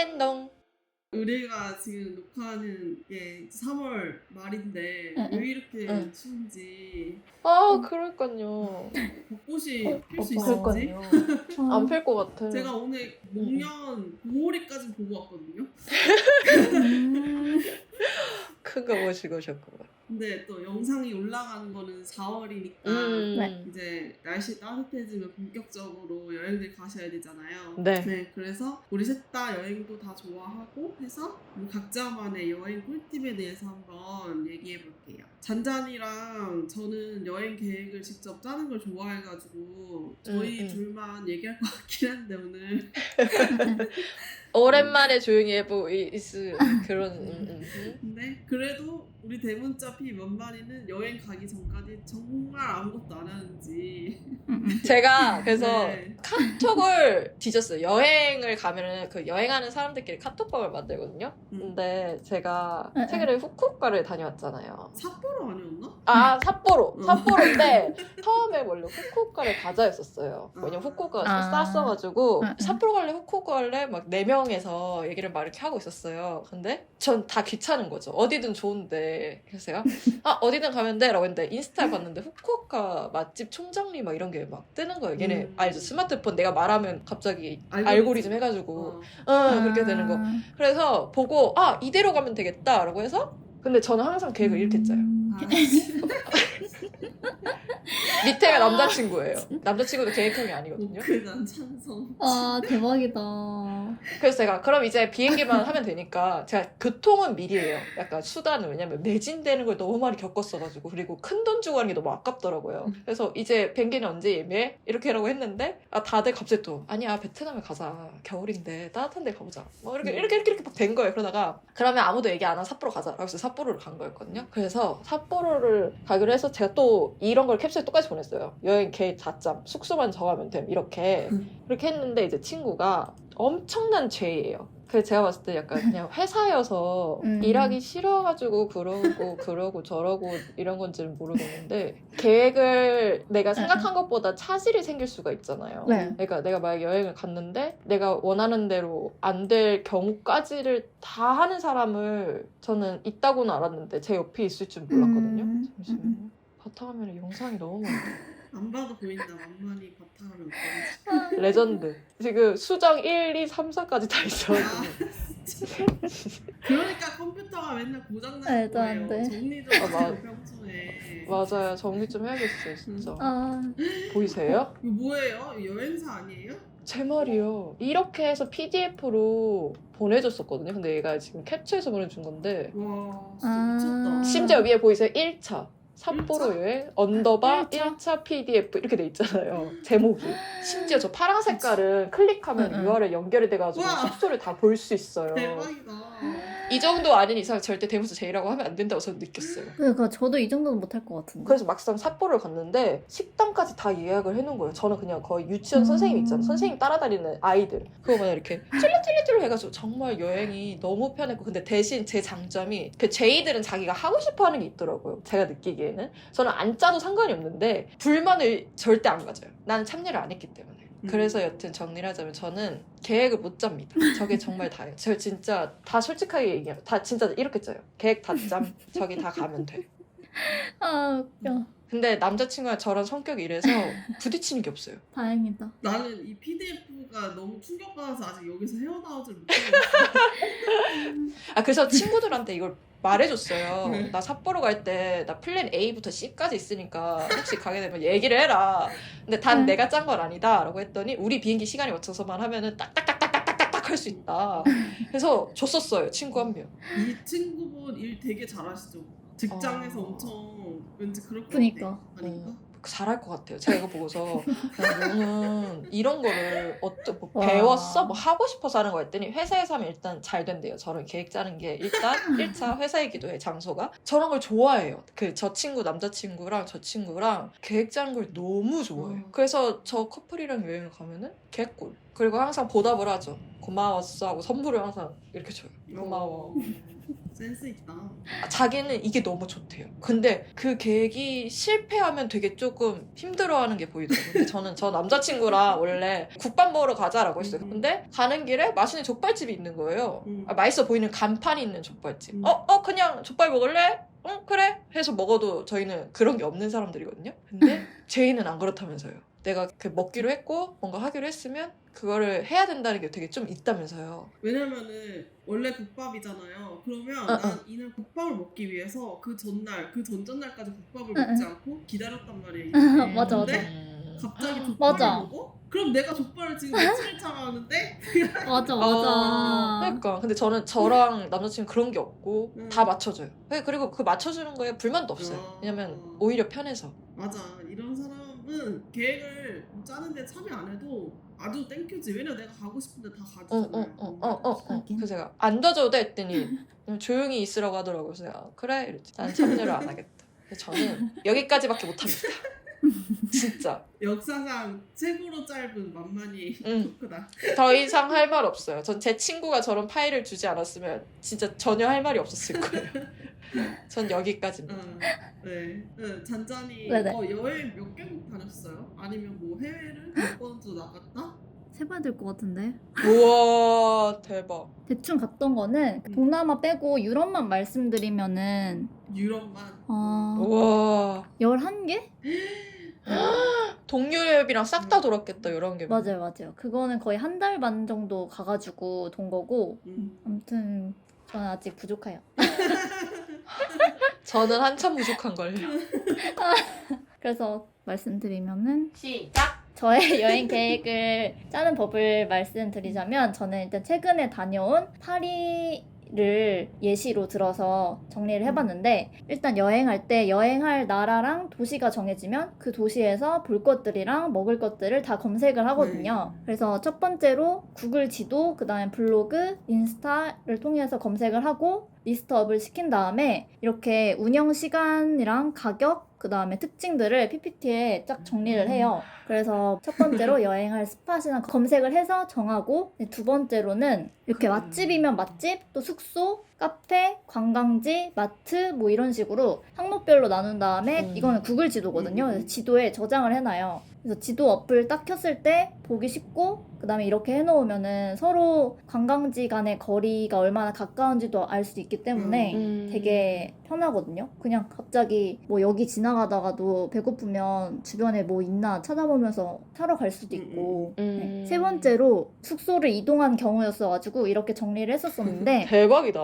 랜동. 우리가 지금 녹화하는 게 3월 말인데 응, 왜 이렇게 응. 추운지 그러니까요. 벚꽃이 필 수 오빠. 있을지 아, 안 필 것 같아. 제가 오늘 목련 고오리까지 보고 왔거든요. 큰 거 보시고 오셨구만. 근데 또 영상이 올라가는 거는 4월이니까 네. 이제 날씨 따뜻해지면 본격적으로 여행을 가셔야 되잖아요. 네. 그래서 우리 셋 다 여행도 다 좋아하고 해서 각자만의 여행 꿀팁에 대해서 한번 얘기해 볼게요. 잔잔이랑 저는 여행 계획을 직접 짜는 걸 좋아해가지고 저희 둘만 얘기할 것 같긴 한데 오늘 오랜만에 조용히 해보이스 그런. 근데 그래도 우리 대문자 피 몇마리는 여행 가기 전까지 정말 아무것도 안 하는지 제가 그래서 네. 카톡을 뒤졌어요. 여행을 가면은 그 여행하는 사람들끼리 카톡방을 만들거든요. 근데 제가 최근에 후쿠오카를 다녀왔잖아요. 삿포로 아니었나? 아, 삿포로인데 처음에 원래 후쿠오카를 가자 했었어요. 왜냐면 후쿠오카가 쌌어가지고 삿포로 갈래 후쿠오카 갈래 막 4명에서 얘기를 막 이렇게 하고 있었어요. 근데 전 다 귀찮은 거죠. 어디든 좋은데. 그래서 제가 어디든 가면 돼 라고 했는데 인스타에 봤는데 후쿠오카 맛집 총정리 막 이런 게 막 뜨는 거예요. 얘네 알죠? 스마트폰 내가 말하면 갑자기 알고리즘 해가지고 그렇게 되는 거. 그래서 보고 이대로 가면 되겠다 라고 해서 근데 저는 항상 계획을 이렇게 짜요. 밑에가 남자친구예요. 남자친구도 계획한 게 아니거든요. 난 찬성. 아, 대박이다. 그래서 제가 그럼 이제 비행기만 하면 되니까 제가 교통은 미리 해요. 약간 수단은 왜냐면 매진되는 걸 너무 많이 겪었어가지고 그리고 큰 돈 주고 하는 게 너무 아깝더라고요. 그래서 이제 비행기는 언제 예매해? 이렇게 하라고 했는데 다들 갑자기 또 아니야 베트남에 가자. 겨울인데 따뜻한 데 가보자. 뭐 이렇게 막 된 거예요. 그러다가 그러면 아무도 얘기 안 하고 삿포로 가자. 그래서 삿포로를 간 거였거든요. 그래서 삿포로를 가기로 해서 제가 또 이런 걸 캡슐에 똑같이 보냈어요. 여행 계획 4점. 숙소만 정하면 됨. 이렇게 했는데 이제 친구가 엄청난 죄예요. 그래서 제가 봤을 때 약간 그냥 회사여서 일하기 싫어가지고 그러고 저러고 이런 건지는 모르겠는데 계획을 내가 생각한 것보다 차질이 생길 수가 있잖아요. 그러니까 내가 만약 여행을 갔는데 내가 원하는 대로 안 될 경우까지를 다 하는 사람을 저는 있다고는 알았는데 제 옆에 있을 줄 몰랐거든요. 잠시만요. 바탕화면에 영상이 너무 많다. 안 봐도 보인다. 만만히 바탕화면 어떤지. 레전드. 지금 수정 1, 2, 3, 4까지 다 있어가지고. 그러니까 컴퓨터가 맨날 고장나는 거예요. 정리 좀 하세요 평소에. 맞아요. 정리 좀 해야겠어요 진짜. 보이세요? 이거 뭐예요? 여행사 아니에요? 제 말이요. 이렇게 해서 PDF로 보내줬었거든요. 근데 얘가 지금 캡처해서 보내준 건데 와 진짜 미쳤다. 심지어 위에 보이세요? 1차 삿포로 여행 언더바 1차 PDF 이렇게 돼 있잖아요. 제목이. 심지어 저 파란 색깔은 클릭하면 URL 연결이 돼가지고 숙소를 다 볼 수 있어요. 대박이다. 이 정도 아닌 이상 절대 대문서 제이라고 하면 안 된다고 저는 느꼈어요. 그러니까 저도 이 정도는 못할 것 같은데. 그래서 막상 삿포로를 갔는데 식당까지 다 예약을 해놓은 거예요. 저는 그냥 거의 유치원 선생님 있잖아요. 선생님 따라다니는 아이들. 그거만 이렇게 찔찔찔찔 해가지고 정말 여행이 너무 편했고 근데 대신 제 장점이 그 제이들은 자기가 하고 싶어하는 게 있더라고요. 제가 느끼기에는. 저는 안 짜도 상관이 없는데 불만을 절대 안 가져요. 나는 참여를 안 했기 때문에. 그래서 여튼 정리를 하자면 저는 계획을 못 짭니다. 저게 정말 다예요. 제가 진짜 다 솔직하게 얘기해요. 다 진짜 이렇게 짜요. 계획 다 짬. 저기 다 가면 돼. 웃겨. 근데 남자친구가 저런 성격이 이래서 부딪히는 게 없어요. 다행이다. 나는 이 PDF가 너무 충격받아서 아직 여기서 헤어나오질 못하고 그래서 친구들한테 이걸 말해줬어요. 나 삿포로 갈 때 나 플랜 A부터 C까지 있으니까 혹시 가게 되면 얘기를 해라. 근데 단 내가 짠 건 아니다 라고 했더니 우리 비행기 시간에 맞춰서만 하면은 딱딱딱딱딱딱 할 수 있다. 그래서 줬었어요. 친구 한 명. 이 친구분 일 되게 잘하시죠? 직장에서 엄청 왠지 그럴 것 그니까. 같아. 아닌가? 잘할 것 같아요. 제가 이거 보고서 너는 이런 거를 배웠어? 뭐 하고 싶어서 하는 거 했더니 회사에서 하면 일단 잘 된대요. 저런 계획 짜는 게 일단 1차 회사이기도 해 장소가. 저런 걸 좋아해요. 저 친구 남자친구랑 저 친구랑 계획 짜는 걸 너무 좋아해요. 그래서 저 커플이랑 여행을 가면은 개꿀. 그리고 항상 보답을 하죠. 고마웠어 하고 선물을 항상 이렇게 줘요. 고마워. 센스 있다. 자기는 이게 너무 좋대요. 근데 그 계획이 실패하면 되게 조금 힘들어하는 게 보이더라고요. 근데 저는 저 남자친구랑 원래 국밥 먹으러 가자라고 했어요. 근데 가는 길에 맛있는 족발집이 있는 거예요. 맛있어 보이는 간판이 있는 족발집. 그냥 족발 먹을래? 응, 그래. 해서 먹어도 저희는 그런 게 없는 사람들이거든요. 근데 제이는 안 그렇다면서요. 내가 그 먹기로 했고 뭔가 하기로 했으면 그거를 해야 된다는 게 되게 좀 있다면서요. 왜냐면은 원래 국밥이잖아요. 그러면 난 이날 국밥을 먹기 위해서 그 전날, 그 전전날까지 국밥을 먹지 않고 기다렸단 말이에요. 맞아, 근데 맞아. 갑자기 족발을 맞아. 먹어? 그럼 내가 족발을 지금 며칠 차가 하는데? 맞아, 맞아. 그러니까 근데 저는 저랑 남자친구 그런 게 없고 음. 다 맞춰줘요. 그리고 그 맞춰주는 거에 불만도 없어요. 왜냐면 오히려 편해서. 맞아. 이런 사람은 계획을 짜는데 참여 안 해도 아주 땡큐지. 왜냐 내가 가고 싶은데 다 가주잖아요. 하긴. 그래서 제가 안 도와줘도 돼 했더니 그냥 조용히 있으라고 하더라고요. 그래서 내가 그래 이랬지. 난 참여를 안 하겠다. 그래서 저는 여기까지밖에 못합니다. 진짜 역사상 최고로 짧은 만만히 토크다. 더 이상 할 말 없어요. 전 제 친구가 저런 파일을 주지 않았으면 진짜 전혀 할 말이 없었을 거예요. 전 여기까지입니다. 네. 잔잔히 네네. 여행 몇 개국 다녔어요? 아니면 뭐 해외를 몇 번도 나갔다? 세봐야 될 것 같은데. 우와 대박. 대충 갔던 거는 동남아 빼고 유럽만 말씀드리면은 유럽만. 우와 11개? 동유럽이랑 싹 다 돌았겠다 이런 게. 맞아요, 맞아요. 그거는 거의 한 달 반 정도 가가지고 돈 거고. 음. 아무튼 저는 아직 부족해요. 저는 한참 부족한 걸요. 그래서 말씀드리면은 시작. 저의 여행 계획을 짜는 법을 말씀드리자면 저는 일단 최근에 다녀온 파리를 예시로 들어서 정리를 해봤는데 일단 여행할 때 여행할 나라랑 도시가 정해지면 그 도시에서 볼 것들이랑 먹을 것들을 다 검색을 하거든요. 그래서 첫 번째로 구글 지도, 그 다음에 블로그, 인스타를 통해서 검색을 하고 리스트업을 시킨 다음에 이렇게 운영 시간이랑 가격, 그 다음에 특징들을 PPT에 쫙 정리를 해요. 그래서 첫 번째로 여행할 스팟이나 검색을 해서 정하고 두 번째로는 이렇게 맛집이면 맛집, 또 숙소, 카페, 관광지, 마트 뭐 이런 식으로 항목별로 나눈 다음에 이거는 구글 지도거든요. 그래서 지도에 저장을 해놔요. 그래서 지도 어플 딱 켰을 때 보기 쉽고 그 다음에 이렇게 해놓으면은 서로 관광지 간의 거리가 얼마나 가까운지도 알 수 있기 때문에 되게 편하거든요. 그냥 갑자기 뭐 여기 지나가다가도 배고프면 주변에 뭐 있나 찾아보면서 사러 갈 수도 있고. 네. 세 번째로 숙소를 이동한 경우였어가지고 이렇게 정리를 했었었는데 대박이다.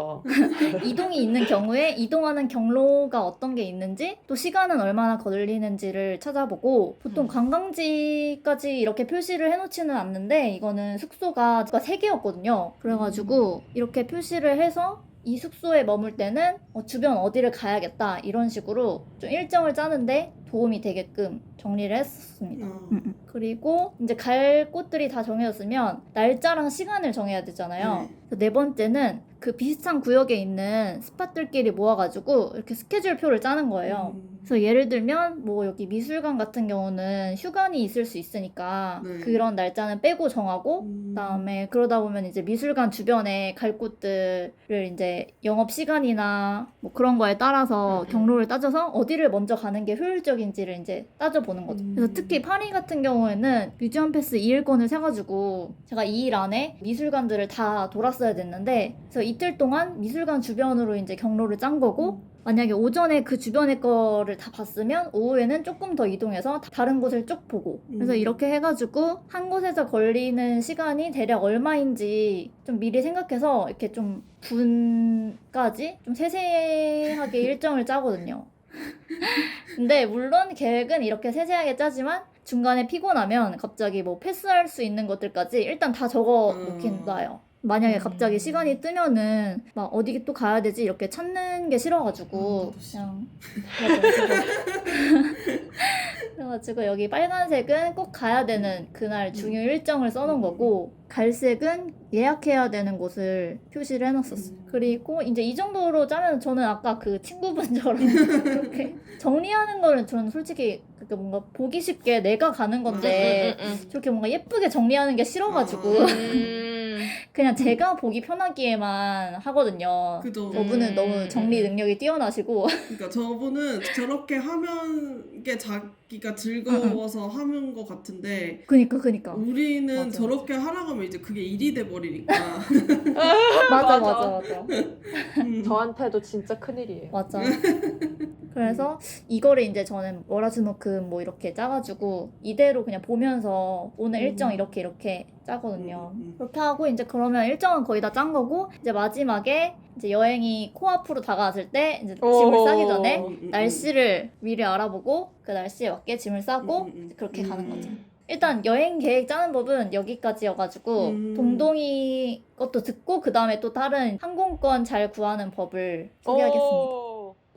이동이 있는 경우에 이동하는 경로가 어떤 게 있는지 또 시간은 얼마나 걸리는지를 찾아보고 보통 관광지까지 이렇게 표시를 해놓지는 않는데 이거는 숙소가 3개였거든요. 그래가지고 이렇게 표시를 해서 이 숙소에 머물 때는 주변 어디를 가야겠다 이런 식으로 좀 일정을 짜는데 도움이 되게끔 정리를 했었습니다. 그리고 이제 갈 곳들이 다 정해졌으면 날짜랑 시간을 정해야 되잖아요. 네 번째는 그 비슷한 구역에 있는 스팟들끼리 모아가지고 이렇게 스케줄표를 짜는 거예요. 그래서 예를 들면 뭐 여기 미술관 같은 경우는 휴관이 있을 수 있으니까 그런 날짜는 빼고 정하고 그다음에 그러다 보면 이제 미술관 주변에 갈 곳들을 이제 영업 시간이나 뭐 그런 거에 따라서 경로를 따져서 어디를 먼저 가는 게 효율적인지를 이제 따져보는 거죠. 그래서 특히 파리 같은 경우에는 뮤지엄 패스 2일권을 사가지고 제가 2일 안에 미술관들을 다 돌았어야 됐는데 그래서 이틀 동안 미술관 주변으로 이제 경로를 짠 거고 만약에 오전에 그 주변의 거를 다 봤으면 오후에는 조금 더 이동해서 다른 곳을 쭉 보고 그래서 이렇게 해가지고 한 곳에서 걸리는 시간이 대략 얼마인지 좀 미리 생각해서 이렇게 좀 분까지 좀 세세하게 일정을 짜거든요. 근데 물론 계획은 이렇게 세세하게 짜지만 중간에 피곤하면 갑자기 뭐 패스할 수 있는 것들까지 일단 다 적어 놓긴 놔요. 만약에 갑자기 시간이 뜨면은 막 어디 또 가야 되지 이렇게 찾는 게 싫어가지고 그냥 그래가지고 여기 빨간색은 꼭 가야 되는 그날 중요 일정을 써놓은 거고 갈색은 예약해야 되는 곳을 표시를 해놨었어요. 그리고 이제 이 정도로 짜면 저는 아까 그 친구분처럼 그렇게 정리하는 거는 저는 솔직히 그러니까 뭔가 보기 쉽게 내가 가는 건데 저렇게 뭔가 예쁘게 정리하는 게 싫어가지고 그냥 제가 보기 편하기에만 하거든요. 그죠. 저분은 너무 정리 능력이 뛰어나시고 그러니까 저분은 저렇게 하면 게 자기가 즐거워서 하는 것 같은데 그니까 우리는 맞아, 저렇게 하라고 하면 이제 그게 일이 돼버리니까. 맞아. 저한테도 진짜 큰일이에요. 맞아. 그래서 이거를 이제 저는 월화수목금 뭐 이렇게 짜가지고 이대로 그냥 보면서 오늘 일정 이렇게 짜거든요. 그렇게 하고 이제 그러면 일정은 거의 다 짠 거고 이제 마지막에 이제 여행이 코앞으로 다가왔을 때 이제 짐을 싸기 전에 날씨를 미리 알아보고 그 날씨에 맞게 짐을 싸고 이제 그렇게 가는 거죠. 일단 여행 계획 짜는 법은 여기까지여가지고 동동이 것도 듣고 그 다음에 또 다른 항공권 잘 구하는 법을 소개하겠습니다.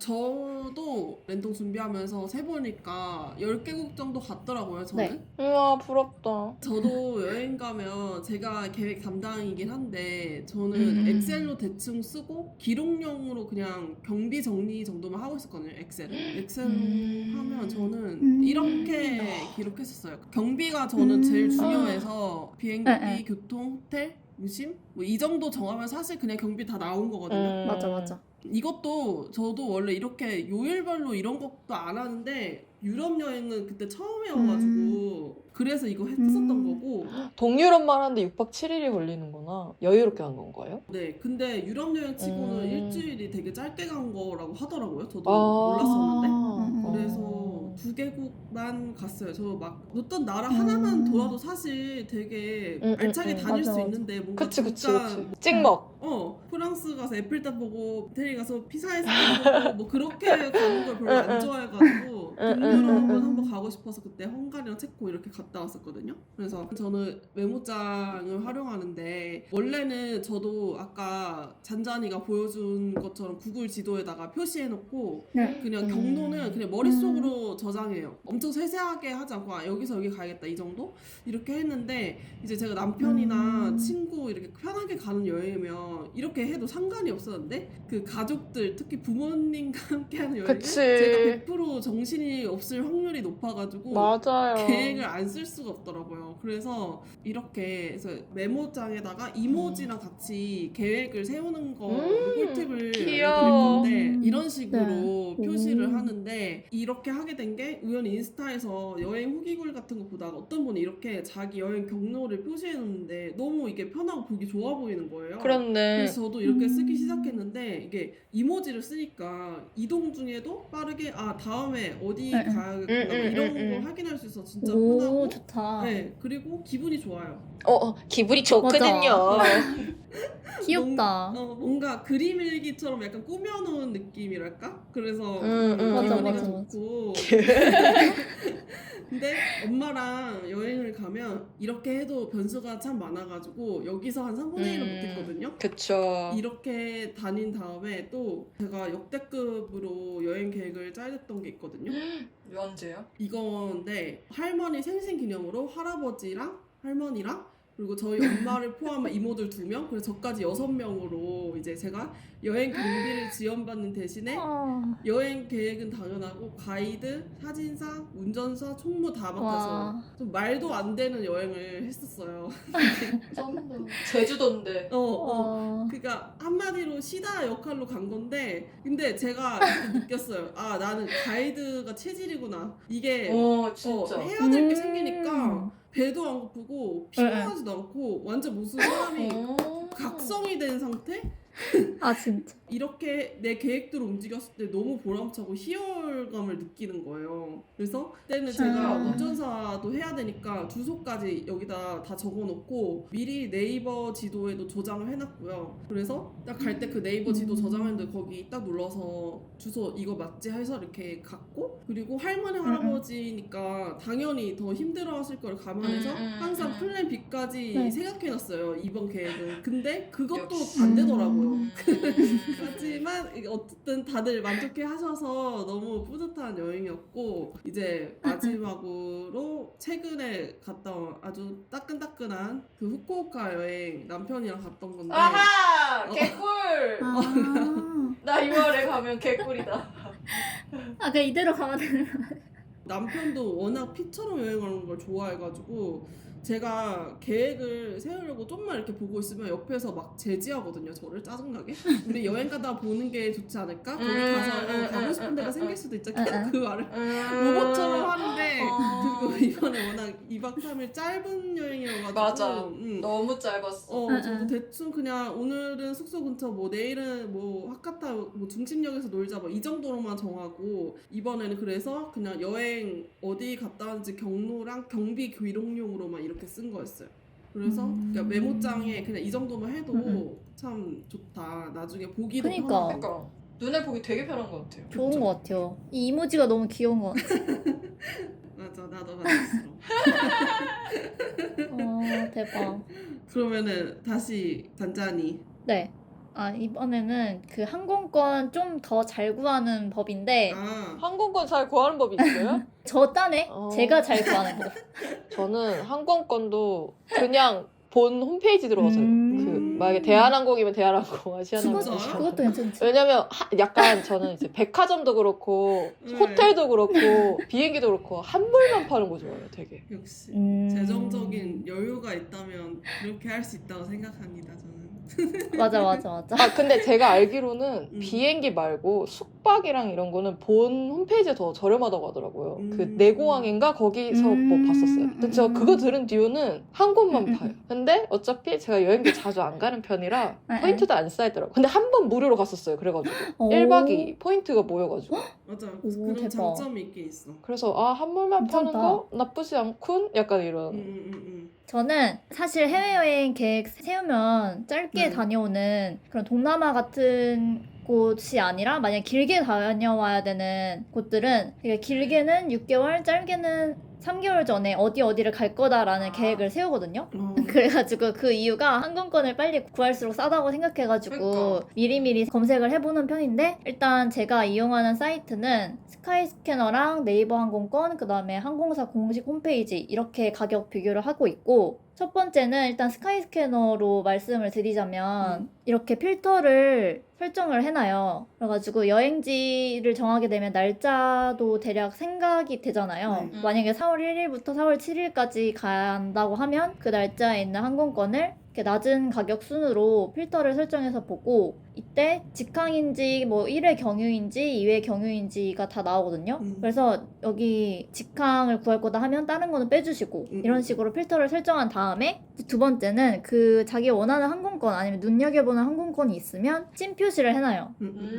저도 랜동 준비하면서 세보니까 10개국 정도 갔더라고요, 저는. 네. 우와 부럽다. 저도 여행 가면 제가 계획 담당이긴 한데 저는 엑셀로 대충 쓰고 기록용으로 그냥 경비 정리 정도만 하고 있었거든요, 엑셀을. 엑셀로 하면 저는 이렇게 기록했었어요. 경비가 저는 제일 중요해서 비행기, 네. 교통, 호텔, 무심? 뭐 이 정도 정하면 사실 그냥 경비 다 나온 거거든요. 맞아. 이것도 저도 원래 이렇게 요일별로 이런 것도 안 하는데 유럽 여행은 그때 처음이어가지고 그래서 이거 했었던 거고. 동유럽만 하는데 6박 7일이 걸리는구나. 여유롭게 간 건가요? 네, 근데 유럽 여행 치고는 일주일이 되게 짧게 간 거라고 하더라고요. 저도 아. 몰랐었는데. 그래서 2개국만 갔어요. 저 막 어떤 나라 하나만 돌아도 사실 되게 알차게 다닐 맞아, 수 맞아. 있는데 뭔가 그치. 잠깐 찍먹. 프랑스 가서 에펠탑 보고 이태리 가서 피사에서 보고 뭐 그렇게 가는 걸 별로 안 좋아해가지고 동유럽은 한번 가고 싶어서 그때 헝가리랑 체코 이렇게 갔다 왔었거든요. 그래서 저는 메모장을 활용하는데 원래는 저도 아까 잔잔이가 보여준 것처럼 구글 지도에다가 표시해놓고 그냥 경로는 그냥 머릿속으로 저장해요. 엄청 세세하게 하지 않고 여기서 여기 가야겠다 이 정도? 이렇게 했는데 이제 제가 남편이나 친구 이렇게 편하게 가는 여행이면 이렇게 해도 상관이 없었는데 그 가족들 특히 부모님과 함께하는 여행은 그치. 제가 100% 정신이 없을 확률이 높아가지고 맞아요. 계획을 안 쓸 수가 없더라고요. 그래서 이렇게 해서 메모장에다가 이모지랑 같이 계획을 세우는 거 꿀팁을 귀여워. 알려드릴 건데 이런 식으로 네. 표시를 하는데 이렇게 하게 된 게 우연히 인스타에서 여행 후기글 같은 거 보다가 어떤 분이 이렇게 자기 여행 경로를 표시해 놓는데 너무 이게 편하고 보기 좋아 보이는 거예요. 그렇네. 그래서 저도 이렇게 쓰기 시작했는데 이게 이모지를 쓰니까 이동 중에도 빠르게 다음에 어디 가야겠구나 이런 거 확인할 수 있어서 진짜 오 편하고 좋다. 네, 그리고 기분이 좋아요. 기분이 좋거든요. 귀엽다. 뭔가 그림 일기처럼 약간 꾸며놓은 느낌이랄까? 그래서 맞아, 기분이 맞아. 좋고 근데 엄마랑 여행을 가면 이렇게 해도 변수가 참 많아가지고 여기서 한 3분의 1을 못했거든요. 그쵸. 이렇게 다닌 다음에 또 제가 역대급으로 여행 계획을 짜냈던 게 있거든요. 언제요? 이건데 할머니 생신 기념으로 할아버지랑 할머니랑 그리고 저희 엄마를 포함한 이모들 2명 그래서 저까지 6명으로 이제 제가 여행 경비를 지원받는 대신에 여행 계획은 당연하고 가이드, 사진사, 운전사, 총무 다 맡아서 좀 말도 안 되는 여행을 했었어요. 제주도인데. 그러니까 한마디로 시다 역할로 간 건데 근데 제가 이렇게 느꼈어요. 나는 가이드가 체질이구나. 이게 진짜. 해야 될 게 생기니까 배도 안 고프고 피곤하지도 않고 완전 무슨 사람이 각성이 된 상태? 진짜. 이렇게 내 계획대로 움직였을 때 너무 보람차고 희열감을 느끼는 거예요. 그래서 그때는 제가 운전사도 해야 되니까 주소까지 여기다 다 적어놓고 미리 네이버 지도에도 저장을 해놨고요. 그래서 딱 갈 때 그 네이버 지도 저장했는데 거기 딱 눌러서 주소 이거 맞지 해서 이렇게 갔고 그리고 할머니 할아버지니까 당연히 더 힘들어하실 걸 감안해서 항상 플랜 B까지 생각해놨어요. 이번 계획은. 근데 그것도 안 되더라고요. 하지만 어쨌든 다들 만족해 하셔서 너무 뿌듯한 여행이었고 이제 마지막으로 최근에 갔다 온 아주 따끈따끈한 그 후쿠오카 여행 남편이랑 갔던 건데 아하! 개꿀! 나 6월에 가면 개꿀이다. 그냥 이대로 가면 되는 거. 남편도 워낙 피처럼 여행하는 걸 좋아해가지고 제가 계획을 세우려고 좀만 이렇게 보고 있으면 옆에서 막 제지하거든요. 저를 짜증나게. 우리 여행 가다 보는 게 좋지 않을까? 거기 가서 가고 싶은 데가 생길 수도 있죠. 계속 그 말을 로봇처럼 하는데 그리고 이번에 워낙 2박 3일 짧은 여행이어가지고 맞아. 너무 짧았어. 저도 대충 그냥 오늘은 숙소 근처 뭐 내일은 뭐 하카타 뭐 중심역에서 놀자 뭐 이 정도로만 정하고 이번에는 그래서 그냥 여행 어디 갔다 왔는지 경로랑 경비 기록용으로만 이렇게 쓴 거였어요. 그래서 그러니까 메모장에 그냥 이 정도만 해도 참 좋다. 나중에 보기도 그니까. 편하고. 그러니까 눈에 보기 되게 편한 것 같아요. 좋은 것 같아요. 이 이모지가 너무 귀여운 것 같아요. 맞아, 나도 만졌어. 대박. 그러면은 다시 잔잔히. 네. 이번에는 그 항공권 좀 더 잘 구하는 법인데 항공권 잘 구하는 법이 있어요? 저 딴에 제가 잘 구하는 법. 저는 항공권도 그냥 본 홈페이지 들어가서요. 그 만약에 대한항공이면 대한항공, 아시아나면 진짜요? 아시아나공. 그것도 괜찮지. 왜냐면 약간 저는 이제 백화점도 그렇고 네. 호텔도 그렇고 비행기도 그렇고 한물만 파는 거 좋아해요, 되게. 역시 음. 재정적인 여유가 있다면 그렇게 할 수 있다고 생각합니다. 저는. 맞아. 근데 제가 알기로는 비행기 말고 숙박이랑 이런 거는 본 홈페이지에 더 저렴하다고 하더라고요. 그 내공항인가 거기서 뭐 봤었어요. 근데 제가 그거 들은 뒤로는 한 곳만 봐요. 근데 어차피 제가 여행도 자주 안 가는 편이라 포인트도 안 쌓이더라고요. 근데 한 번 무료로 갔었어요. 그래가지고 1박 2일 포인트가 모여가지고. 맞아. 오, 그런 대박. 장점이 있긴 있어. 그래서 한물만 파는 괜찮다. 거 나쁘지 않군? 약간 이런. 저는 사실 해외여행 계획 세우면 짧게 다녀오는 그런 동남아 같은 곳이 아니라 만약 길게 다녀와야 되는 곳들은 되게 길게는 6개월, 짧게는 3개월 전에 어디를 갈 거다라는 계획을 세우거든요. 그래가지고 그 이유가 항공권을 빨리 구할수록 싸다고 생각해가지고 그러니까. 미리미리 검색을 해보는 편인데 일단 제가 이용하는 사이트는 스카이스캐너랑 네이버 항공권, 그 다음에 항공사 공식 홈페이지 이렇게 가격 비교를 하고 있고 첫 번째는 일단 스카이스캐너로 말씀을 드리자면 이렇게 필터를 설정을 해놔요. 그래가지고 여행지를 정하게 되면 날짜도 대략 생각이 되잖아요. 만약에 4월 1일부터 4월 7일까지 간다고 하면 그 날짜에 있는 항공권을 이렇게 낮은 가격 순으로 필터를 설정해서 보고 이때 직항인지 뭐 1회 경유인지 2회 경유인지가 다 나오거든요. 그래서 여기 직항을 구할 거다 하면 다른 거는 빼주시고 이런 식으로 필터를 설정한 다음에 두 번째는 그 자기 원하는 항공권 아니면 눈여겨보는 항공권이 있으면 찜 표시를 해놔요.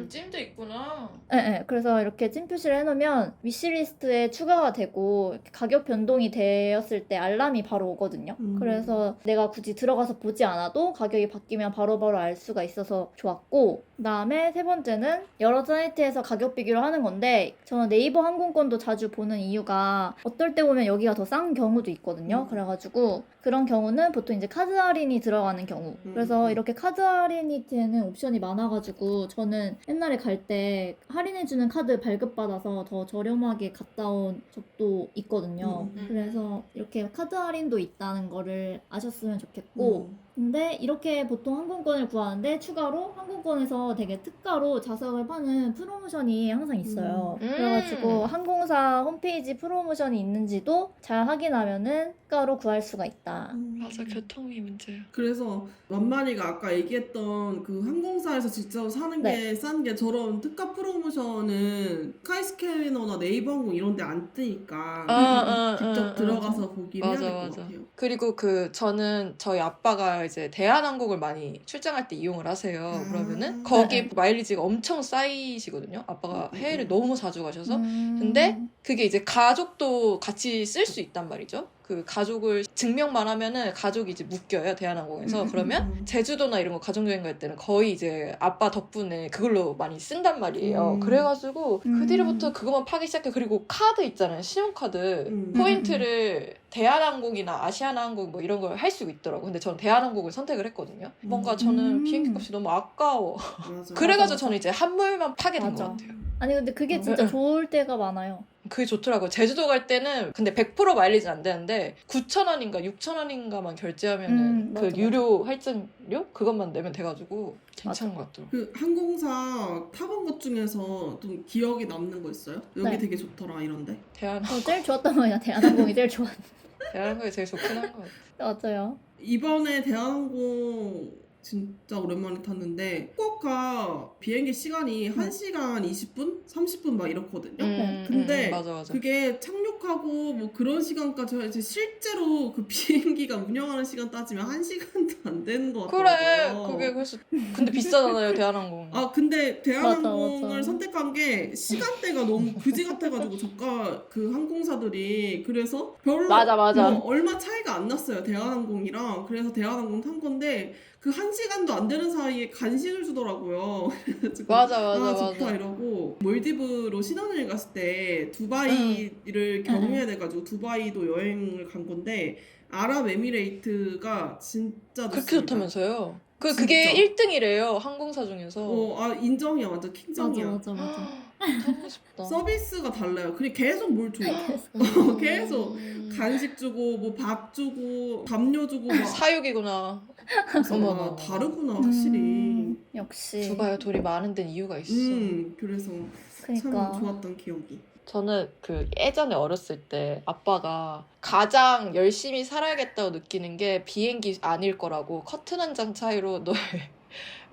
찜도 있구나. 네. 그래서 이렇게 찜 표시를 해놓으면 위시리스트에 추가가 되고 가격 변동이 되었을 때 알람이 바로 오거든요. 그래서 내가 굳이 들어가서 보지 않아도 가격이 바뀌면 바로바로 알 수가 있어서 좋았고 그 다음에 세 번째는 여러 사이트에서 가격 비교를 하는 건데 저는 네이버 항공권도 자주 보는 이유가 어떨 때 보면 여기가 더 싼 경우도 있거든요. 그래가지고 그런 경우는 보통 이제 카드 할인이 들어가는 경우 그래서 이렇게 카드 할인이 되는 옵션이 많아가지고 저는 옛날에 갈 때 할인해주는 카드 발급받아서 더 저렴하게 갔다 온 적도 있거든요. 그래서 이렇게 카드 할인도 있다는 거를 아셨으면 좋겠고 근데 이렇게 보통 항공권을 구하는데 추가로 항공권에서 되게 특가로 좌석을 파는 프로모션이 항상 있어요. 그래가지고 항공사 홈페이지 프로모션이 있는지도 잘 확인하면은 특가로 구할 수가 있다. 맞아, 교통이 문제야. 그래서 만만이가 아까 얘기했던 그 항공사에서 직접 사는 게 싼 게 저런 특가 프로모션은 스카이스캐너나 네이버 항공 이런 데 안 뜨니까 직접 들어가서 보긴 해야 될 것 같아요. 그리고 저는 저희 아빠가 이제 대한항공을 많이 출장할 때 이용을 하세요. 그러면은 거기 마일리지가 엄청 쌓이시거든요. 아빠가 해외를 너무 자주 가셔서. 근데 그게 이제 가족도 같이 쓸 수 있단 말이죠. 그 가족을 증명만 하면은 가족이 이제 묶여요, 대한항공에서. 그러면 제주도나 이런 거 가족여행 갈 때는 거의 이제 아빠 덕분에 그걸로 많이 쓴단 말이에요. 그래가지고 그 뒤로부터 그것만 파기 시작해. 그리고 카드 있잖아요, 신용카드. 포인트를 대한항공이나 아시아나항공 뭐 이런 걸 할 수 있더라고. 근데 저는 대한항공을 선택을 했거든요. 뭔가 저는 비행기 값이 너무 아까워. 맞아. 그래가지고 저는 이제 한물만 파게 된 것 같아요. 아니 근데 그게 진짜 좋을 때가 많아요. 그게 좋더라고요. 제주도 갈 때는 근데 100% 마일리지는 안 되는데 9,000원인가 6,000원인가만 결제하면은 그 맞아, 유료 할증료 그것만 내면 돼가지고 괜찮은 것 같더라고요. 그 항공사 타본 것 중에서 좀 기억에 남는 거 있어요? 여기 네. 되게 좋더라 이런데. 제일 좋았던 건 그냥 대한항공이 제일 좋았. 대한항공이 제일 좋긴 한 것 같아요. 맞아요. 이번에 대한항공 진짜 오랜만에 탔는데 후쿠오카 비행기 시간이 1시간 20분? 30분 막 이렇거든요. 근데 맞아. 그게 착륙하고 뭐 그런 시간까지 이제 실제로 그 비행기가 운영하는 시간 따지면 1시간도 안 되는 것 그래 같더라고요. 그게 그래서 근데 비싸잖아요 대한항공. 아 근데 대한항공을 맞아. 선택한 게 시간대가 너무 그지 같아가지고 저가 그 항공사들이 그래서 별로 맞아. 뭐 얼마 차이가 안 났어요 대한항공이랑. 그래서 대한항공 탄 건데 그 1시간도 안 되는 사이에 간식을 주더라고요. 그래가지고 맞아. 좋다 이러고 몰디브로 신혼여행 갔을 때 두바이를 경유해야 돼가지고 두바이도 여행을 간 건데 아랍에미레이트가 진짜 그렇게 좋습니다. 좋다면서요? 진짜. 그게 1등이래요 항공사 중에서. 인정이야 완전 킹정이야. 맞아. 타고 싶다. 서비스가 달라요. 그냥 계속 뭘 줘. 계속 간식 주고 뭐 밥 주고 담요 주고 막 사육이구나. 그래서 어머나. 다르구나 확실히. 역시. 두바이가 돈이 많은 데는 이유가 있어. 그래서 그러니까. 참 좋았던 기억이. 저는 그 예전에 어렸을 때 아빠가 가장 열심히 살아야겠다고 느끼는 게 비행기 아닐 거라고 커튼 한 장 차이로 너의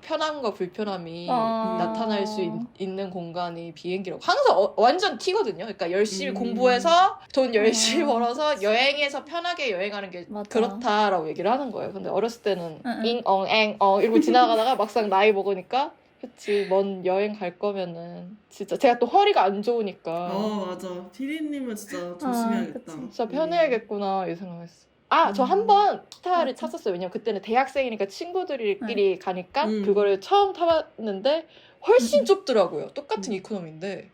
편함과 불편함이 나타날 수 있는 공간이 비행기라고 항상 완전 티거든요. 그러니까 열심히 공부해서 돈 열심히 벌어서 여행해서 편하게 여행하는 게 맞아. 그렇다라고 얘기를 하는 거예요. 근데 어렸을 때는 잉엉앵엉 이러고 지나가다가 막상 나이 먹으니까 그치 먼 여행 갈 거면은 진짜 제가 또 허리가 안 좋으니까 맞아. 피디님은 진짜 조심해야겠다. 그치. 진짜 편해야겠구나 이 생각했어. 저 한 번 스타를 탔었어요. 왜냐면 그때는 대학생이니까 친구들끼리 가니까 그거를 처음 타봤는데 훨씬 좁더라고요. 똑같은 이코노미인데.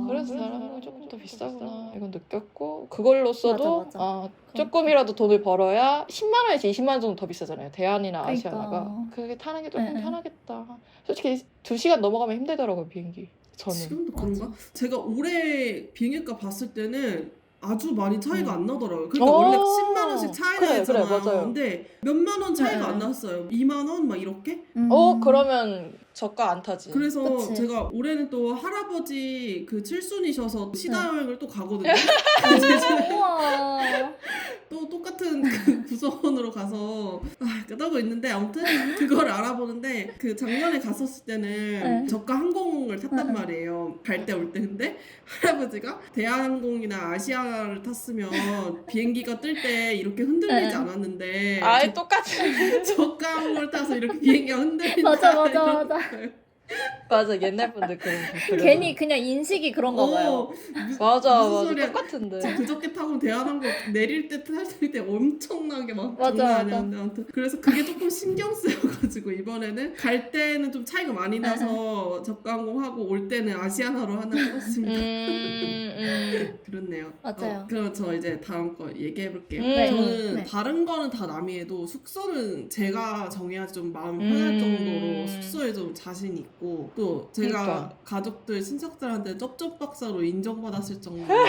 그래서 대한항공이 조금 더 비싸구나 이건 느꼈고 그걸로써도 맞아. 조금이라도 돈을 벌어야 10만 원에서 20만 원 정도 더 비싸잖아요. 대한이나 그러니까. 아시아나가. 그게 타는 게 조금 네. 편하겠다. 솔직히 2시간 넘어가면 힘들더라고요 비행기. 저는. 지금도 그런가? 제가 올해 비행기가 봤을 때는 아주 많이 차이가 안 나더라고요. 그러니까 원래 10만 원씩 차이가 그래, 있잖아요. 맞아요. 근데 몇만 원 차이가 안 났어요. 2만 원 막 이렇게. 그러면 저가 안 타지. 그래서 그치. 제가 올해는 또 할아버지 그 칠순이셔서 시다 여행을 또 가거든요. 우와. 또 똑같은 그 구성원으로 가서 끄덕고 있는데 아무튼 그걸 알아보는데 그 작년에 갔었을 때는 저가 항공을 탔단 말이에요. 갈 때 올 때. 근데 할아버지가 대한항공이나 아시아를 tas으면 비행기가 뜰 때 이렇게 흔들리지 않았는데 아예 똑같은. 저가 항공을 타서 이렇게 비행기가 흔들린다. 맞아. 맞아 옛날 분들 그런 괜히 그냥 인식이 그런가 봐요. 맞아 무슨 소리야. 똑같은데. 그저께 타고 대한항공 내릴 때 탈 때 엄청나게 막 맞아, 장난 맞아. 아니었는데 아무튼 그래서 그게 조금 신경 쓰여가지고 이번에는 갈 때는 좀 차이가 많이 나서 저가항공하고 올 때는 아시아나로 하나 해봤습니다. 그렇네요. 맞아요. 그럼 저 이제 다음 거 얘기해볼게요. 네. 저는 네. 다른 거는 다 남이해도 숙소는 제가 정해야지 좀 마음 편할 정도로 숙소에 좀 자신 있고 또 제가 그러니까. 가족들 친척들한테 쩝쩝박사로 인정받았을 정도로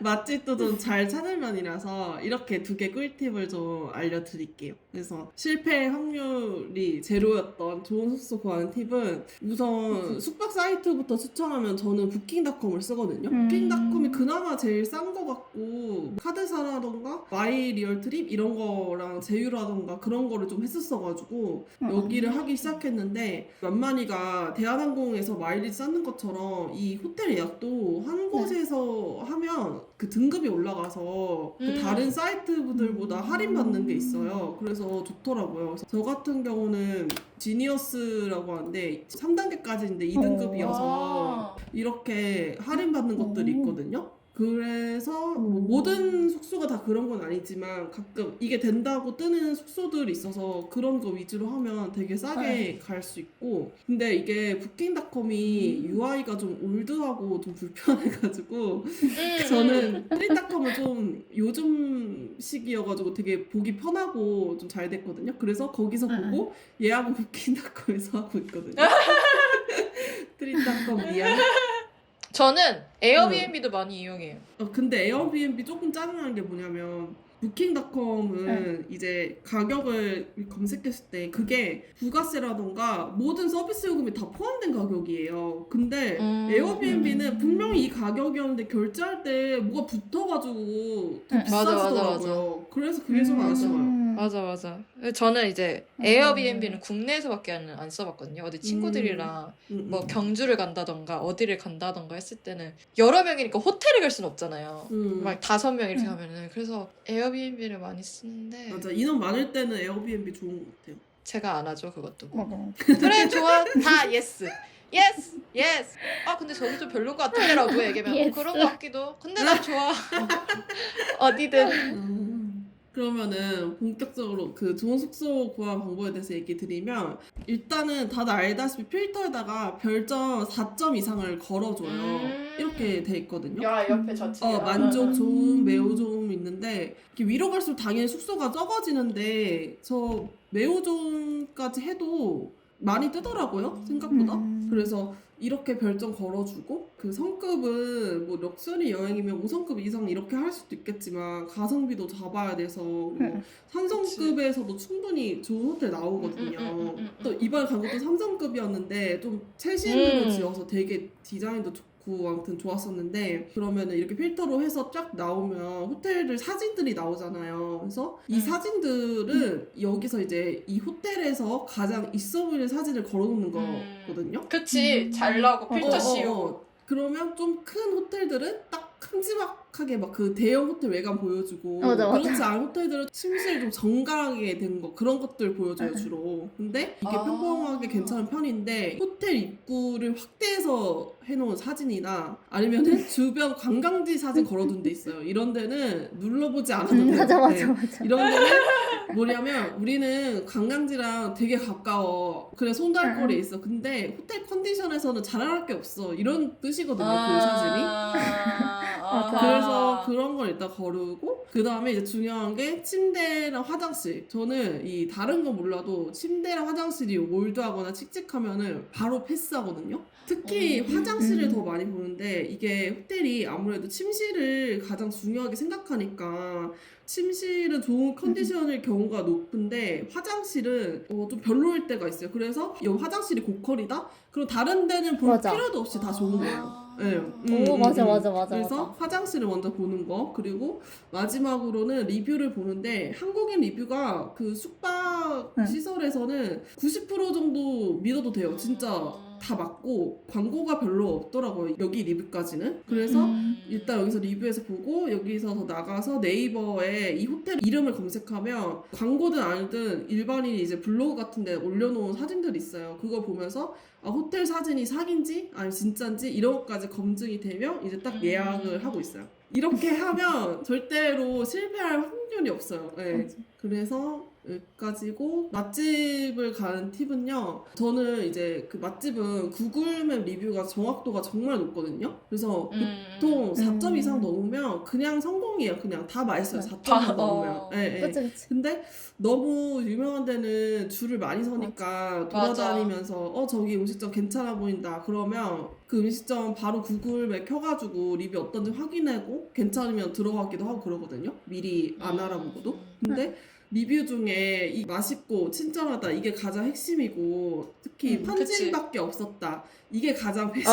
맛집도 좀 잘 찾을 만이라서 이렇게 2개 꿀팁을 좀 알려드릴게요. 그래서 실패 확률이 제로였던 좋은 숙소 구하는 팁은 우선 숙박 사이트부터 추천하면 저는 부킹닷컴을 쓰거든요. 부킹닷컴이 그나마 제일 싼 거 같고 카드사라던가 마이 리얼 트립 이런 거랑 제휴라던가 그런 거를 좀 했었어가지고 여기를 하기 시작했는데 만만히가 대한항공에서 마일리지 쌓는 것처럼 이 호텔 예약도 한 곳에서 하면 그 등급이 올라가서 그 다른 사이트들보다 할인받는 게 있어요. 그래서 좋더라고요. 그래서 저 같은 경우는 지니어스라고 하는데 3단계까지인데 2등급이어서 이렇게 할인받는 것들이 있거든요. 그래서 뭐 모든 숙소가 다 그런 건 아니지만 가끔 이게 된다고 뜨는 숙소들이 있어서 그런 거 위주로 하면 되게 싸게 갈 수 있고 근데 이게 부킹닷컴이 UI가 좀 올드하고 좀 불편해가지고 저는 트립닷컴은 좀 요즘식이어가지고 되게 보기 편하고 좀 잘 됐거든요. 그래서 거기서 보고 예약은 부킹닷컴에서 하고 있거든요. 트립닷컴 미안. 저는 에어비앤비도 많이 이용해요. 근데 에어비앤비 조금 짜증나는 게 뭐냐면 부킹닷컴은 이제 가격을 검색했을 때 그게 부가세라던가 모든 서비스 요금이 다 포함된 가격이에요. 근데 에어비앤비는 분명히 이 가격이었는데 결제할 때 뭐가 붙어가지고 더 맞아, 맞아, 비싸지더라고요. 그래서 그게 좀 아쉬워요. 맞아. 저는 이제 에어비앤비는 국내에서밖에 안 써봤거든요. 어디 친구들이랑 뭐 경주를 간다던가 어디를 간다던가 했을 때는 여러 명이니까 호텔에 갈 수는 없잖아요. 막 5명 이렇게 하면은. 그래서 에어비앤비를 많이 쓰는데 맞아. 인원 많을 때는 에어비앤비 좋은 것 같아요. 제가 안 하죠, 그것도. 맞아. 그래, 좋아. 다 예스. 예스. 아, 근데 저기 좀 별론 것 같은데라고 얘기하면 Yes. 그런 것 같기도. 근데 난 좋아. 어디든. 그러면은 본격적으로 그 좋은 숙소 구한 방법에 대해서 얘기 드리면 일단은 다들 알다시피 필터에다가 별점 4점 이상을 걸어줘요. 이렇게 돼 있거든요. 야, 옆에 저치. 만족, 좋음, 매우 좋음 있는데 이렇게 위로 갈수록 당연히 숙소가 적어지는데 저 매우 좋음까지 해도 많이 뜨더라고요, 생각보다. 그래서 이렇게 별점 걸어주고 그 성급은 뭐 럭셔리 여행이면 5성급 이상 이렇게 할 수도 있겠지만 가성비도 잡아야 돼서 그리고 3성급에서도 충분히 좋은 호텔 나오거든요. 또 이번에 간 것도 3성급이었는데 좀 최신으로 지어서 되게 디자인도 좋고 아무튼 좋았었는데 그러면은 이렇게 필터로 해서 쫙 나오면 호텔들 사진들이 나오잖아요. 그래서 이 사진들은 여기서 이제 이 호텔에서 가장 있어 보이는 사진을 걸어놓는 거거든요. 그치. 잘 나오고 필터 씌우고. 그러면 좀 큰 호텔들은 딱 큼지막하게 막 그 대형 호텔 외관 보여주고 맞아. 그렇지 않은 호텔들은 침실 좀 정갈하게 된 거 그런 것들 보여줘요 주로. 근데 이게 평범하게 괜찮은 편인데 호텔 입구를 확대해서 해놓은 사진이나 아니면은 주변 관광지 사진 걸어둔 데 있어요. 이런 데는 눌러보지 않아도 돼요. 맞아. 이런 데는 뭐냐면 우리는 관광지랑 되게 가까워. 그래 손달거리에 있어. 근데 호텔 컨디션에서는 자랑할 게 없어. 이런 뜻이거든요. 그 사진이. 그래서 그런 걸 일단 거르고 그 다음에 이제 중요한 게 침대랑 화장실. 저는 이 다른 건 몰라도 침대랑 화장실이 올드하거나 칙칙하면은 바로 패스하거든요. 특히 화장실을 더 많이 보는데 이게 호텔이 아무래도 침실을 가장 중요하게 생각하니까 침실은 좋은 컨디션일 경우가 높은데 화장실은 좀 별로일 때가 있어요. 그래서 이 화장실이 고퀄이다? 그럼 다른 데는 볼 맞아. 필요도 없이 다 좋은 거예요. 네. 오, 맞아. 그래서 화장실을 먼저 보는 거 그리고 마지막으로는 리뷰를 보는데 한국인 리뷰가 그 숙박 시설에서는 90% 정도 믿어도 돼요. 진짜 다 맞고 광고가 별로 없더라고요. 여기 리뷰까지는. 그래서 일단 여기서 리뷰에서 보고 여기서 더 나가서 네이버에 이 호텔 이름을 검색하면 광고든 아니든 일반인이 이제 블로그 같은 데 올려놓은 사진들이 있어요. 그거 보면서 호텔 사진이 사기인지 아니면 진짜인지 이런 것까지 검증이 되면 이제 딱 예약을 하고 있어요. 이렇게 하면 절대로 실패할 확률이 없어요. 네. 그래서 여기까지고 맛집을 가는 팁은요. 저는 이제 그 맛집은 구글맵 리뷰가 정확도가 정말 높거든요. 그래서 보통 4점 이상 넘으면 그냥 성공이에요. 그냥 다 맛있어요. 4점 이상 넘으면. 네, 그치. 근데 너무 유명한 데는 줄을 많이 서니까 돌아다니면서 저기 음식점 괜찮아 보인다 그러면 그 음식점 바로 구글맵 켜가지고 리뷰 어떤지 확인하고 괜찮으면 들어가기도 하고 그러거든요. 미리 안 알아보고도. 근데 리뷰 중에 이 맛있고 친절하다 이게 가장 핵심이고 특히 현지인밖에 없었다 이게 가장 베스트.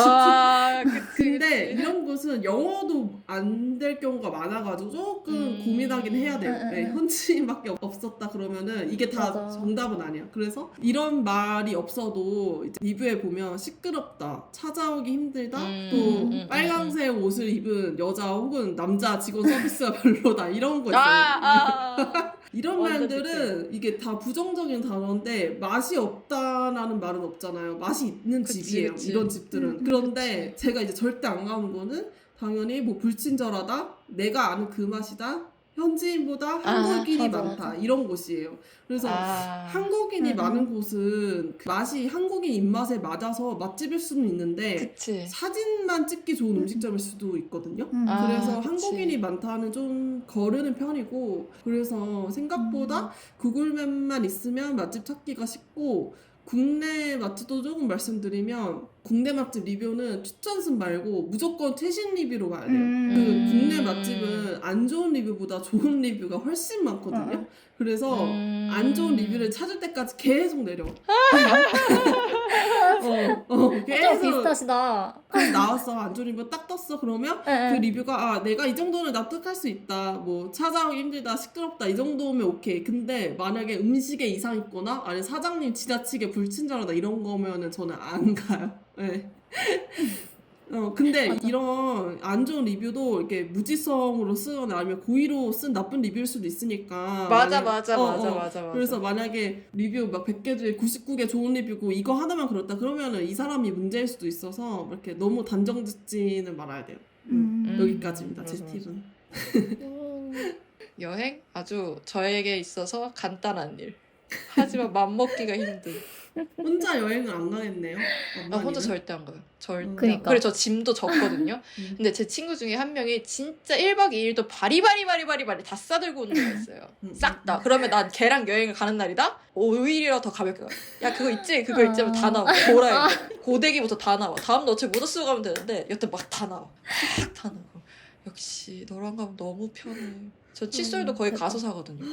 근데 이런 곳은 영어도 안 될 경우가 많아가지고 조금 고민하긴 해야 돼요. 네, 현지인밖에 없었다 그러면은 이게 다 정답은 아니야. 그래서 이런 말이 없어도 이제 리뷰에 보면 시끄럽다, 찾아오기 힘들다, 또 빨강색 옷을 입은 여자 혹은 남자 직원 서비스가 별로다 이런 거 있어요. 이런 말들은 이게 다 부정적인 단어인데 맛이 없다라는 말은 없잖아요. 맛이 있는 집이에요. 이런 집들은. 그런데 제가 이제 절대 안 가는 거는 당연히 뭐 불친절하다, 내가 아는 그 맛이다, 현지인보다 한국인이 많다 이런 곳이에요. 그래서 한국인이 많은 곳은 그 맛이 한국인 입맛에 맞아서 맛집일 수는 있는데 사진만 찍기 좋은 음식점일 수도 있거든요. 그래서 한국인이 많다는 좀 거르는 편이고 그래서 생각보다 구글맵만 있으면 맛집 찾기가 쉽고 국내 맛집도 조금 말씀드리면 국내 맛집 리뷰는 추천순 말고 무조건 최신 리뷰로 가야 돼요. 그 국내 맛집은 안 좋은 리뷰보다 좋은 리뷰가 훨씬 많거든요. 그래서 안 좋은 리뷰를 찾을 때까지 계속 내려. 좀 계속 비슷하시다. 나왔어. 안 좋은 리뷰 딱 떴어. 그러면 네, 그 네. 리뷰가 아 내가 이 정도는 납득할 수 있다. 뭐 찾아오기 힘들다. 시끄럽다. 이 정도면 오케이. 근데 만약에 음식에 이상 있거나 아니 사장님 지나치게 불친절하다 이런 거면은 저는 안 가요. 네. 근데 맞아. 이런 안 좋은 리뷰도 이렇게 무지성으로 쓰거나 아니면 고의로 쓴 나쁜 리뷰일 수도 있으니까. 맞아 만약- 맞아 맞아 맞아. 그래서 만약에 리뷰 막 100개 중에 99개 좋은 리뷰고 이거 하나만 그렇다 그러면은 이 사람이 문제일 수도 있어서 이렇게 너무 단정 짓지는 말아야 돼요. 여기까지입니다. 제 맞아, 팁은. 여행 아주 저에게 있어서 간단한 일. 하지만 맘먹기가 힘든. 혼자 여행을 안 가겠네요. 나 혼자 절대 안 가요. 절대. 그니까. 그리고 저 짐도 졌거든요. 근데 제 친구 중에 한 명이 진짜 1박 2일도 바리바리 다 싸들고 오는 애가 있어요. 싹 다. 그러면 난 걔랑 여행을 가는 날이다? 오히려 더 가볍게 가요. 야 그거 있지? 그거 있지? 하면 다 나와. 뭐라 해. 고데기부터 다 나와. 다음 날 어차피 못 쓰고 가면 되는데 여튼 막 다 나와. 다 나와. 역시 너랑 가면 너무 편해. 저 칫솔도 거의 대박. 가서 사거든요.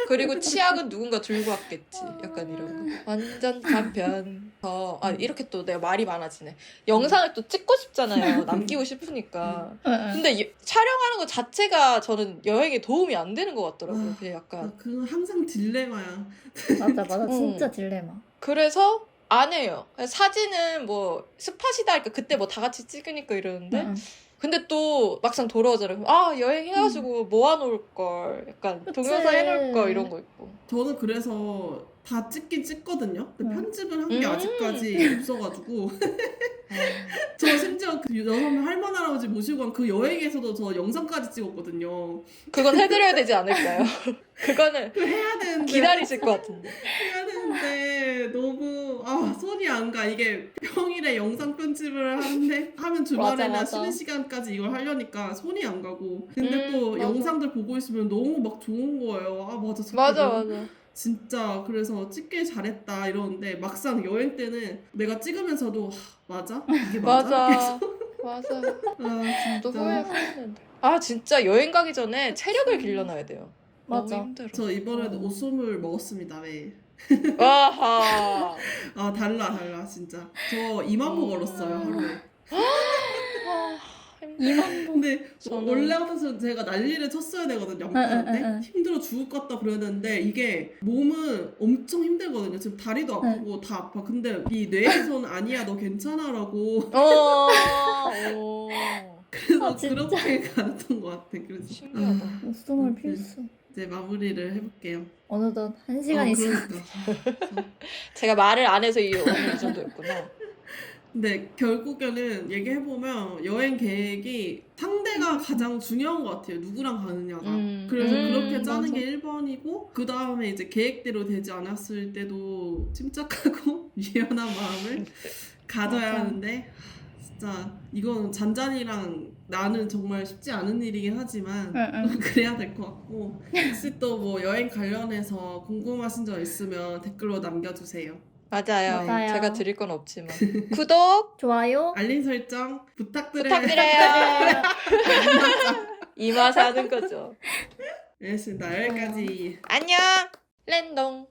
그리고 치약은 누군가 들고 왔겠지. 약간 이런 거. 완전 간편. 이렇게 또 내가 말이 많아지네. 영상을 또 찍고 싶잖아요. 남기고 싶으니까. 근데 촬영하는 것 자체가 저는 여행에 도움이 안 되는 것 같더라고요. 그냥 약간. 그건 항상 딜레마야. 맞아. 진짜 딜레마. 그래서 안 해요. 사진은 뭐 스팟이다 하니까 그때 뭐 다 같이 찍으니까 이러는데. 근데 또 막상 돌아오잖아요. 그럼 여행해가지고 모아놓을 걸. 약간 그치. 동영상 해놓을 걸 이런 거 있고. 저는 그래서 다 찍긴 찍거든요. 근데 편집을 한 게 음. 아직까지 없어가지고 저 심지어 그 여성 할머니 할아버지 모시고 간 그 여행에서도 저 영상까지 찍었거든요. 그건 해드려야 되지 않을까요? 그거는 그 해야 되는데 기다리실 것 같은데. 해야 되는데 너무 손이 안 가. 이게 평일에 영상 편집을 하면 주말에나 맞아. 쉬는 시간까지 이걸 하려니까 손이 안 가고. 근데 또 맞아. 영상들 보고 있으면 너무 막 좋은 거예요. 맞아. 맞아. 진짜 그래서 찍길 잘했다 이러는데 막상 여행 때는 내가 찍으면서도 맞아? 이게 맞아? 맞아. 진짜 또 후회했는데. 진짜 여행 가기 전에 체력을 길러놔야 돼요. 맞아. 너무 힘들어. 저 이번에도 오쏨을 먹었습니다. 왜? 아하. 달라 진짜. 저 2만 보 걸었어요 하루에. 2만 보. 근데 원래 같아서 제가 난리를 쳤어야 되거든요. 연필한테 힘들어 죽을 것 같다 그랬는데 이게 몸은 엄청 힘들거든요. 지금 다리도 아프고 다 아파. 근데 이 뇌에서는 아니야 너 괜찮아라고. 그래서 진짜. 그렇게 가르쳤던 것 같아. 그래서 신기하다. 오쏨을 필수. 이제 마무리를 해볼게요. 어느덧 1시간이 지났. 그러니까. 제가 말을 안 해서 오늘 이 정도였구나. 근데 결국에는 얘기해보면 여행 계획이 상대가 가장 중요한 것 같아요. 누구랑 가느냐가. 그래서 그렇게 짜는 맞아. 게 1번이고 그 다음에 이제 계획대로 되지 않았을 때도 침착하고 유연한 마음을 가져야 맞아. 하는데 진짜 이건 잔잔이랑 나는 정말 쉽지 않은 일이긴 하지만 그래야 될 것 같고 혹시 또 뭐 여행 관련해서 궁금하신 점 있으면 댓글로 남겨주세요. 맞아요. 맞아요. 제가 드릴 건 없지만. 구독 좋아요. 알림 설정 부탁드려요. 부탁드려요. 이 맛에 하는 거죠. 알겠습니다. 여기까지. 안녕. 랜동.